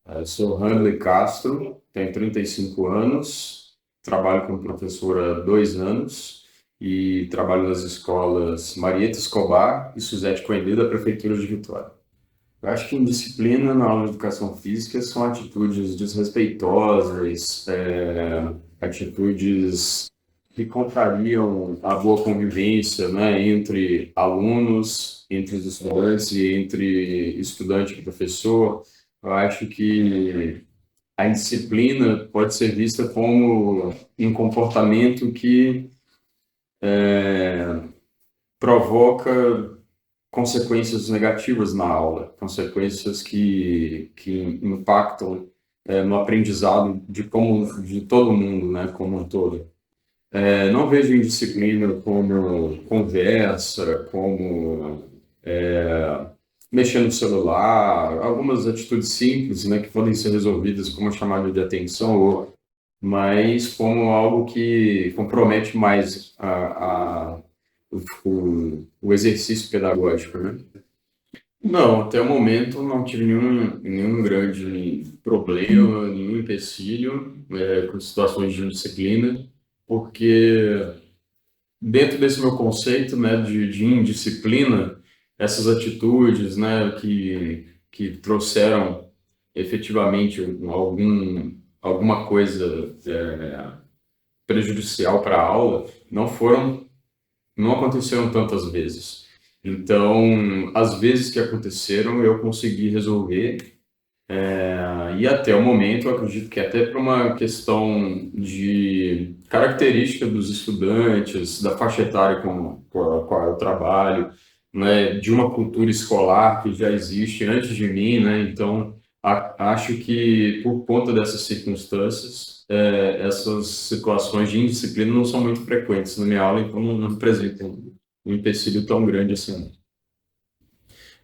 Eu sou Hanley Castro, tenho 35 anos, trabalho como professor há 2 anos e trabalho nas escolas Marieta Escobar e Suzete Coelho da Prefeitura de Vitória. Eu acho que indisciplina na aula de educação física são atitudes desrespeitosas, atitudes que contrariam a boa convivência, né, entre alunos, entre os estudantes e entre estudante e professor. Eu acho que a indisciplina pode ser vista como um comportamento que provoca consequências negativas na aula, consequências que impactam no aprendizado de todo mundo, né, como um todo. Não vejo indisciplina como conversa, como mexer no celular, algumas atitudes simples, né, que podem ser resolvidas como chamada de atenção, mas como algo que compromete mais o exercício pedagógico, né? Não, até o momento não tive nenhum grande problema, nenhum empecilho com situações de indisciplina, porque dentro desse meu conceito, né, de indisciplina, essas atitudes, né, que trouxeram efetivamente alguma coisa prejudicial para a aula, não aconteceram tantas vezes. Então, as vezes que aconteceram, eu consegui resolver. E até o momento, eu acredito que até por uma questão de característica dos estudantes, da faixa etária com a qual eu trabalho, né, de uma cultura escolar que já existe antes de mim, né, então acho que por conta dessas circunstâncias, essas situações de indisciplina não são muito frequentes na minha aula, então não representam um empecilho tão grande assim.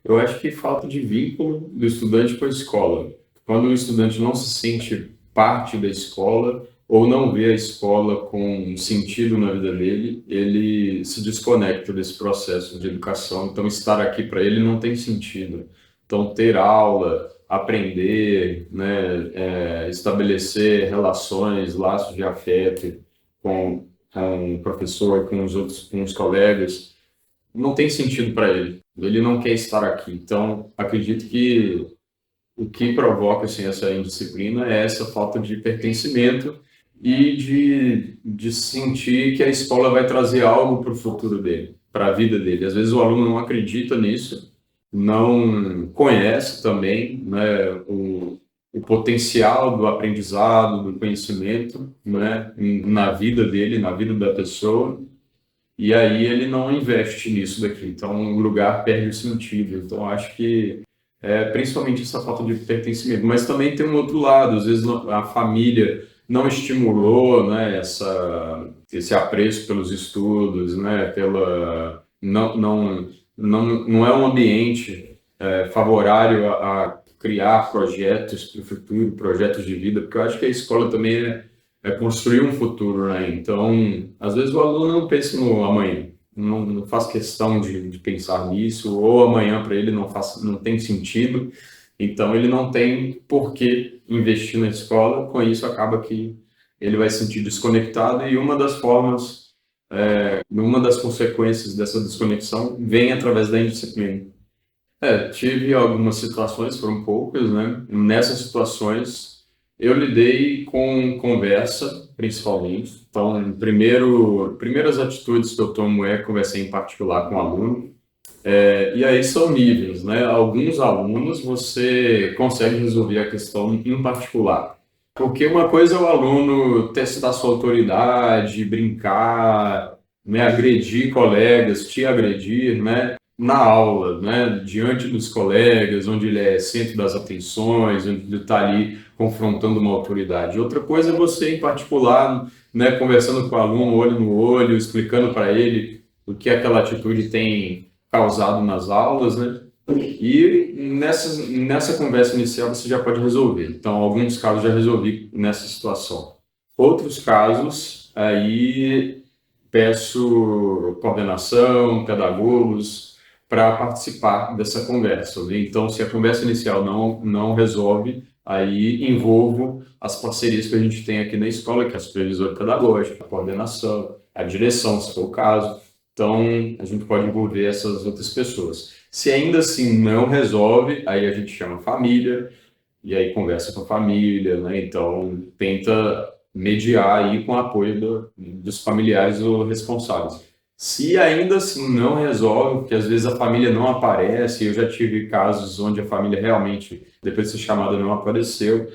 Eu acho que falta de vínculo do estudante com a escola. Quando o estudante não se sente parte da escola ou não vê a escola com sentido na vida dele, ele se desconecta desse processo de educação. Então, estar aqui para ele não tem sentido. Então, ter aula, aprender, né, estabelecer relações, laços de afeto com o professor, com os outros, com os colegas, não tem sentido para ele. Ele não quer estar aqui. Então, acredito que o que provoca assim, essa indisciplina é essa falta de pertencimento e de sentir que a escola vai trazer algo para o futuro dele, para a vida dele. Às vezes o aluno não acredita nisso, não conhece também, né, o potencial do aprendizado, do conhecimento, né, na vida dele, na vida da pessoa, e aí ele não investe nisso daqui. Então o lugar perde o sentido. Então acho que principalmente essa falta de pertencimento. Mas também tem um outro lado, às vezes a família não estimulou, né, esse apreço pelos estudos, né, não é um ambiente favorável a criar projetos para o futuro, projetos de vida, porque eu acho que a escola também é construir um futuro, né? Então, às vezes o aluno não pensa no amanhã, não faz questão de pensar nisso, ou amanhã para ele não tem sentido, então ele não tem por que investir na escola, com isso acaba que ele vai se sentir desconectado e uma das consequências dessa desconexão vem através da indisciplina. Tive algumas situações, foram poucas, né? Nessas situações, eu lidei com conversa, principalmente. Então, primeiras atitudes que eu tomo é conversar em particular com o aluno. E aí são níveis, né? Alguns alunos você consegue resolver a questão em particular. Porque uma coisa é o aluno testar sua autoridade, brincar, né, agredir colegas, te agredir, né, na aula, né, diante dos colegas, onde ele é centro das atenções, onde ele está ali confrontando uma autoridade. Outra coisa é você, em particular, né, conversando com o aluno, olho no olho, explicando para ele o que aquela atitude tem causado nas aulas, né? E nessa conversa inicial você já pode resolver. Então, alguns casos já resolvi nessa situação. Outros casos, aí peço coordenação, pedagogos, para participar dessa conversa, né? Então, se a conversa inicial não resolve, aí envolvo as parcerias que a gente tem aqui na escola, que é a supervisora pedagógica, a coordenação, a direção, se for o caso. Então, a gente pode envolver essas outras pessoas. Se ainda assim não resolve, aí a gente chama a família, e aí conversa com a família, né? Então, tenta mediar aí com o apoio dos familiares ou responsáveis. Se ainda assim não resolve, porque às vezes a família não aparece, eu já tive casos onde a família realmente, depois de ser chamada, não apareceu,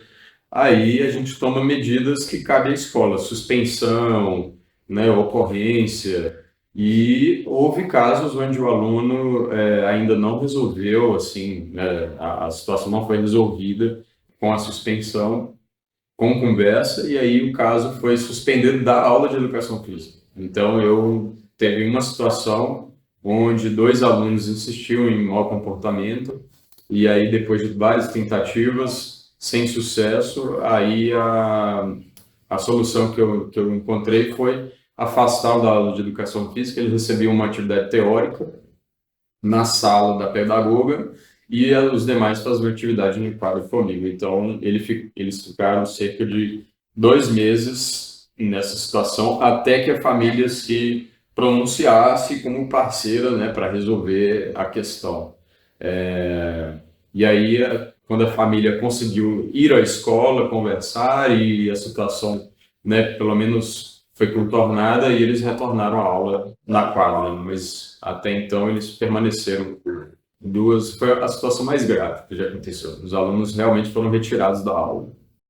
aí a gente toma medidas que cabem à escola, suspensão, né, ocorrência, e houve casos onde o aluno ainda não resolveu, assim, né, a situação não foi resolvida com a suspensão, com conversa, e aí o caso foi suspendido da aula de educação física. Então, eu teve uma situação onde dois alunos insistiam em mau comportamento, e aí, depois de várias tentativas, sem sucesso, aí a solução que eu encontrei foi afastá-lo da aula de educação física. Ele recebia uma atividade teórica na sala da pedagoga e os demais faziam atividade no quadro comigo. Então, eles ficaram cerca de 2 meses nessa situação, até que a família se pronunciasse como parceira, né, para resolver a questão. E aí, quando a família conseguiu ir à escola, conversar e a situação, né, pelo menos foi contornada e eles retornaram à aula na quadra, mas até então eles permaneceram por duas, foi a situação mais grave que já aconteceu. Os alunos realmente foram retirados da aula.